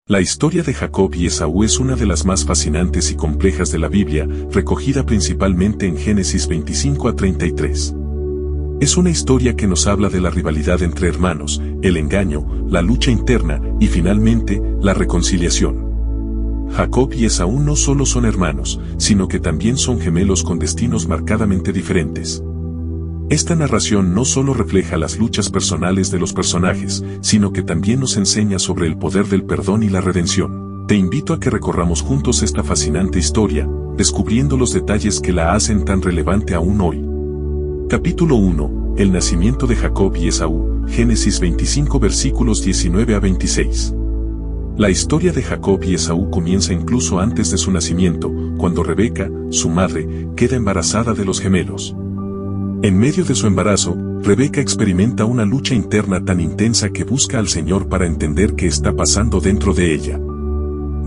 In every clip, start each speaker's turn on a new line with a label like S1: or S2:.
S1: La historia de Jacob y Esaú es una de las más fascinantes y complejas de la Biblia, recogida principalmente en Génesis 25 a 33. Es una historia que nos habla de la rivalidad entre hermanos, el engaño, la lucha interna y finalmente, la reconciliación. Jacob y Esaú no solo son hermanos, sino que también son gemelos con destinos marcadamente diferentes. Esta narración no solo refleja las luchas personales de los personajes, sino que también nos enseña sobre el poder del perdón y la redención. Te invito a que recorramos juntos esta fascinante historia, descubriendo los detalles que la hacen tan relevante aún hoy. Capítulo 1. El nacimiento de Jacob y Esaú, Génesis 25 versículos 19 a 26. La historia de Jacob y Esaú comienza incluso antes de su nacimiento, cuando Rebeca, su madre, queda embarazada de los gemelos. En medio de su embarazo, Rebeca experimenta una lucha interna tan intensa que busca al Señor para entender qué está pasando dentro de ella.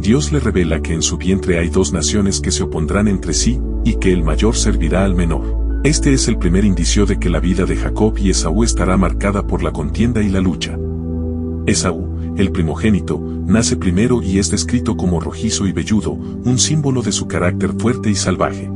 S1: Dios le revela que en su vientre hay dos naciones que se opondrán entre sí, y que el mayor servirá al menor. Este es el primer indicio de que la vida de Jacob y Esaú estará marcada por la contienda y la lucha. Esaú, el primogénito, nace primero y es descrito como rojizo y velludo, un símbolo de su carácter fuerte y salvaje.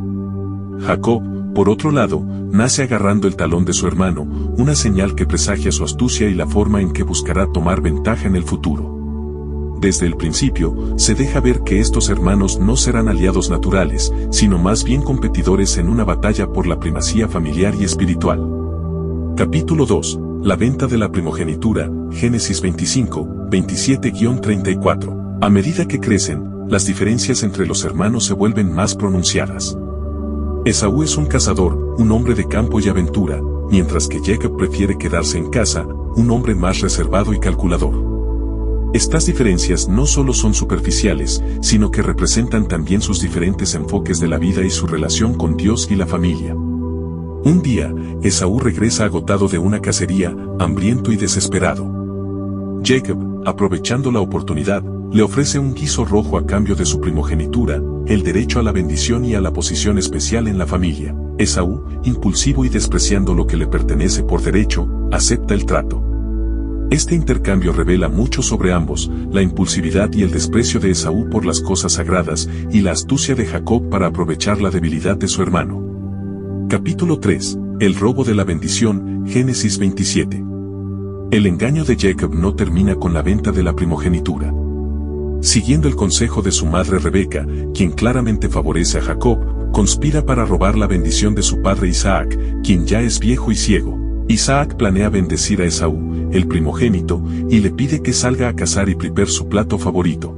S1: Jacob, por otro lado, nace agarrando el talón de su hermano, una señal que presagia su astucia y la forma en que buscará tomar ventaja en el futuro. Desde el principio, se deja ver que estos hermanos no serán aliados naturales, sino más bien competidores en una batalla por la primacía familiar y espiritual. Capítulo 2. La venta de la primogenitura, Génesis 25, 27-34. A medida que crecen, las diferencias entre los hermanos se vuelven más pronunciadas. Esaú es un cazador, un hombre de campo y aventura, mientras que Jacob prefiere quedarse en casa, un hombre más reservado y calculador. Estas diferencias no solo son superficiales, sino que representan también sus diferentes enfoques de la vida y su relación con Dios y la familia. Un día, Esaú regresa agotado de una cacería, hambriento y desesperado. Jacob, aprovechando la oportunidad, le ofrece un guiso rojo a cambio de su primogenitura, el derecho a la bendición y a la posición especial en la familia. Esaú, impulsivo y despreciando lo que le pertenece por derecho, acepta el trato. Este intercambio revela mucho sobre ambos, la impulsividad y el desprecio de Esaú por las cosas sagradas, y la astucia de Jacob para aprovechar la debilidad de su hermano. Capítulo 3. El robo de la bendición, Génesis 27. El engaño de Jacob no termina con la venta de la primogenitura. Siguiendo el consejo de su madre Rebeca, quien claramente favorece a Jacob, conspira para robar la bendición de su padre Isaac, quien ya es viejo y ciego. Isaac planea bendecir a Esaú, el primogénito, y le pide que salga a cazar y preparar su plato favorito.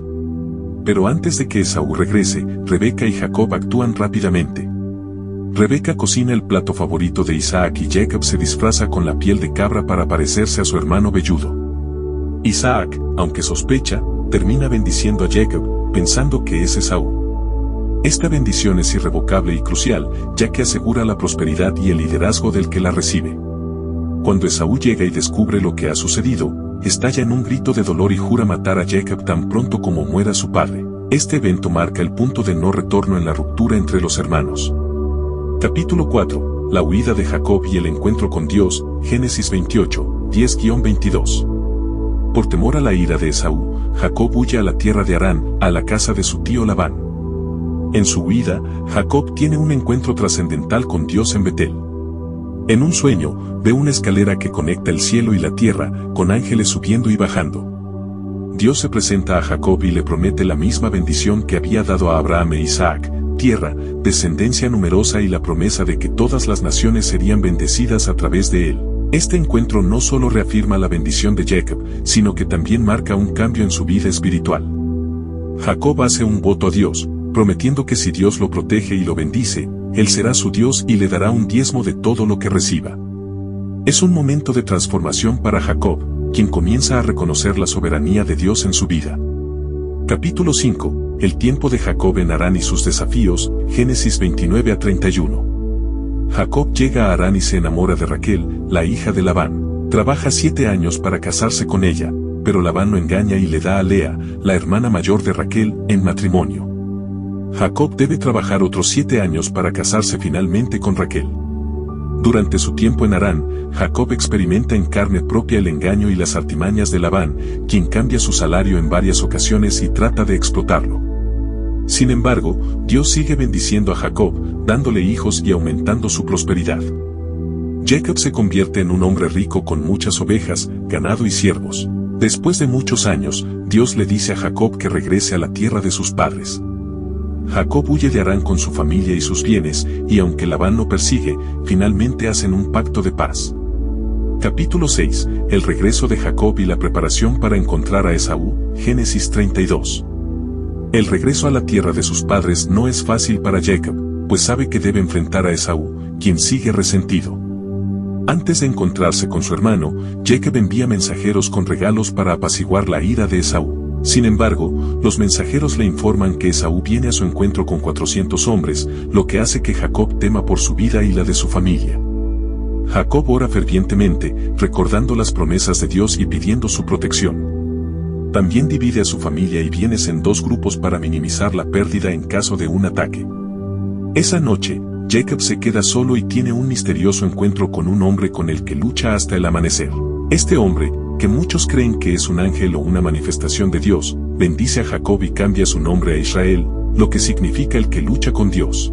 S1: Pero antes de que Esaú regrese, Rebeca y Jacob actúan rápidamente. Rebeca cocina el plato favorito de Isaac y Jacob se disfraza con la piel de cabra para parecerse a su hermano velludo. Isaac, aunque sospecha, termina bendiciendo a Jacob, pensando que es Esaú. Esta bendición es irrevocable y crucial, ya que asegura la prosperidad y el liderazgo del que la recibe. Cuando Esaú llega y descubre lo que ha sucedido, estalla en un grito de dolor y jura matar a Jacob tan pronto como muera su padre. Este evento marca el punto de no retorno en la ruptura entre los hermanos. Capítulo 4. La huida de Jacob y el encuentro con Dios, Génesis 28, 10-22. Por temor a la ira de Esaú, Jacob huye a la tierra de Harán, a la casa de su tío Labán. En su huida, Jacob tiene un encuentro trascendental con Dios en Betel. En un sueño, ve una escalera que conecta el cielo y la tierra, con ángeles subiendo y bajando. Dios se presenta a Jacob y le promete la misma bendición que había dado a Abraham e Isaac, tierra, descendencia numerosa y la promesa de que todas las naciones serían bendecidas a través de él. Este encuentro no solo reafirma la bendición de Jacob, sino que también marca un cambio en su vida espiritual. Jacob hace un voto a Dios, prometiendo que si Dios lo protege y lo bendice, él será su Dios y le dará un diezmo de todo lo que reciba. Es un momento de transformación para Jacob, quien comienza a reconocer la soberanía de Dios en su vida. Capítulo 5. El tiempo de Jacob en Harán y sus desafíos, Génesis 29-31. Jacob llega a Harán y se enamora de Raquel, la hija de Labán. Trabaja 7 años para casarse con ella, pero Labán lo engaña y le da a Lea, la hermana mayor de Raquel, en matrimonio. Jacob debe trabajar otros 7 años para casarse finalmente con Raquel. Durante su tiempo en Harán, Jacob experimenta en carne propia el engaño y las artimañas de Labán, quien cambia su salario en varias ocasiones y trata de explotarlo. Sin embargo, Dios sigue bendiciendo a Jacob, dándole hijos y aumentando su prosperidad. Jacob se convierte en un hombre rico con muchas ovejas, ganado y siervos. Después de muchos años, Dios le dice a Jacob que regrese a la tierra de sus padres. Jacob huye de Harán con su familia y sus bienes, y aunque Labán lo persigue, finalmente hacen un pacto de paz. Capítulo 6. El regreso de Jacob y la preparación para encontrar a Esaú, Génesis 32. El regreso a la tierra de sus padres no es fácil para Jacob, pues sabe que debe enfrentar a Esaú, quien sigue resentido. Antes de encontrarse con su hermano, Jacob envía mensajeros con regalos para apaciguar la ira de Esaú. Sin embargo, los mensajeros le informan que Esaú viene a su encuentro con 400 hombres, lo que hace que Jacob tema por su vida y la de su familia. Jacob ora fervientemente, recordando las promesas de Dios y pidiendo su protección. También divide a su familia y bienes en dos grupos para minimizar la pérdida en caso de un ataque. Esa noche, Jacob se queda solo y tiene un misterioso encuentro con un hombre con el que lucha hasta el amanecer. Este hombre, que muchos creen que es un ángel o una manifestación de Dios, bendice a Jacob y cambia su nombre a Israel, lo que significa el que lucha con Dios.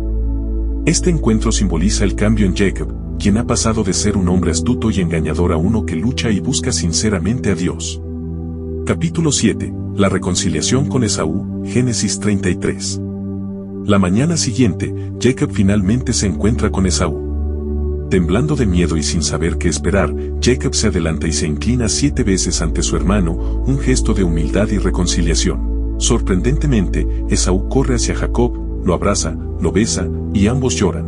S1: Este encuentro simboliza el cambio en Jacob, quien ha pasado de ser un hombre astuto y engañador a uno que lucha y busca sinceramente a Dios. Capítulo 7. La reconciliación con Esaú, Génesis 33. La mañana siguiente, Jacob finalmente se encuentra con Esaú. Temblando de miedo y sin saber qué esperar, Jacob se adelanta y se inclina 7 veces ante su hermano, un gesto de humildad y reconciliación. Sorprendentemente, Esaú corre hacia Jacob, lo abraza, lo besa, y ambos lloran.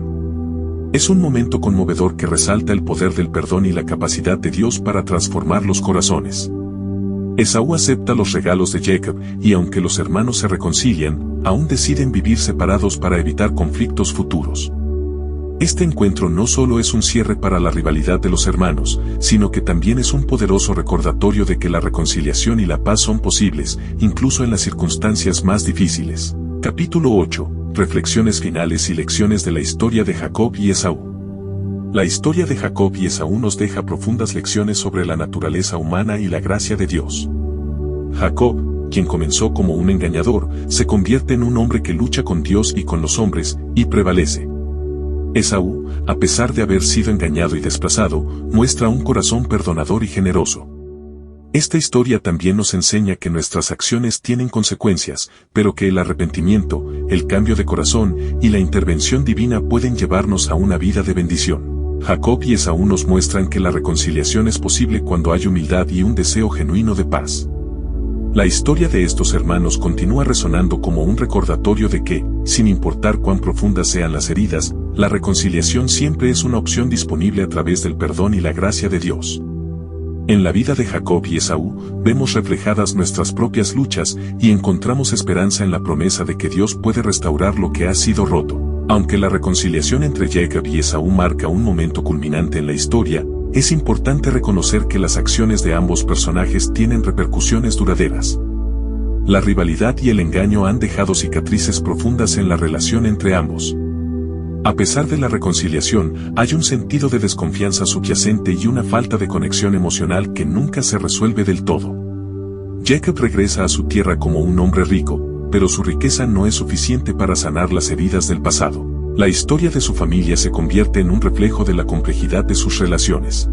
S1: Es un momento conmovedor que resalta el poder del perdón y la capacidad de Dios para transformar los corazones. Esaú acepta los regalos de Jacob, y aunque los hermanos se reconcilian, aún deciden vivir separados para evitar conflictos futuros. Este encuentro no solo es un cierre para la rivalidad de los hermanos, sino que también es un poderoso recordatorio de que la reconciliación y la paz son posibles, incluso en las circunstancias más difíciles. Capítulo 8. Reflexiones finales y lecciones de la historia de Jacob y Esaú. La historia de Jacob y Esaú nos deja profundas lecciones sobre la naturaleza humana y la gracia de Dios. Jacob, quien comenzó como un engañador, se convierte en un hombre que lucha con Dios y con los hombres, y prevalece. Esaú, a pesar de haber sido engañado y desplazado, muestra un corazón perdonador y generoso. Esta historia también nos enseña que nuestras acciones tienen consecuencias, pero que el arrepentimiento, el cambio de corazón y la intervención divina pueden llevarnos a una vida de bendición. Jacob y Esaú nos muestran que la reconciliación es posible cuando hay humildad y un deseo genuino de paz. La historia de estos hermanos continúa resonando como un recordatorio de que, sin importar cuán profundas sean las heridas, la reconciliación siempre es una opción disponible a través del perdón y la gracia de Dios. En la vida de Jacob y Esaú, vemos reflejadas nuestras propias luchas y encontramos esperanza en la promesa de que Dios puede restaurar lo que ha sido roto. Aunque la reconciliación entre Jacob y Esaú marca un momento culminante en la historia, es importante reconocer que las acciones de ambos personajes tienen repercusiones duraderas. La rivalidad y el engaño han dejado cicatrices profundas en la relación entre ambos. A pesar de la reconciliación, hay un sentido de desconfianza subyacente y una falta de conexión emocional que nunca se resuelve del todo. Jacob regresa a su tierra como un hombre rico, pero su riqueza no es suficiente para sanar las heridas del pasado. La historia de su familia se convierte en un reflejo de la complejidad de sus relaciones.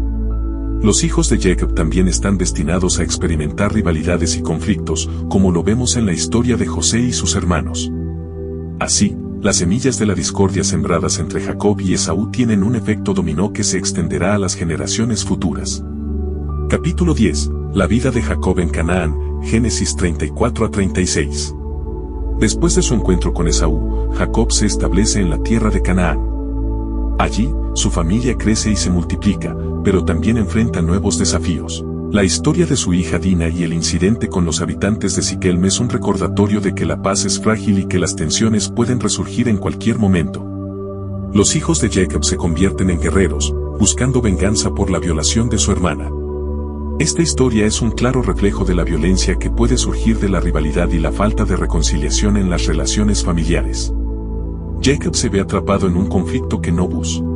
S1: Los hijos de Jacob también están destinados a experimentar rivalidades y conflictos, como lo vemos en la historia de José y sus hermanos. Así, las semillas de la discordia sembradas entre Jacob y Esaú tienen un efecto dominó que se extenderá a las generaciones futuras. Capítulo 10. La vida de Jacob en Canaán, Génesis 34 a 36. Después de su encuentro con Esaú, Jacob se establece en la tierra de Canaán. Allí, su familia crece y se multiplica, pero también enfrenta nuevos desafíos. La historia de su hija Dina y el incidente con los habitantes de Siquem es un recordatorio de que la paz es frágil y que las tensiones pueden resurgir en cualquier momento. Los hijos de Jacob se convierten en guerreros, buscando venganza por la violación de su hermana. Esta historia es un claro reflejo de la violencia que puede surgir de la rivalidad y la falta de reconciliación en las relaciones familiares. Jacob se ve atrapado en un conflicto que no busca.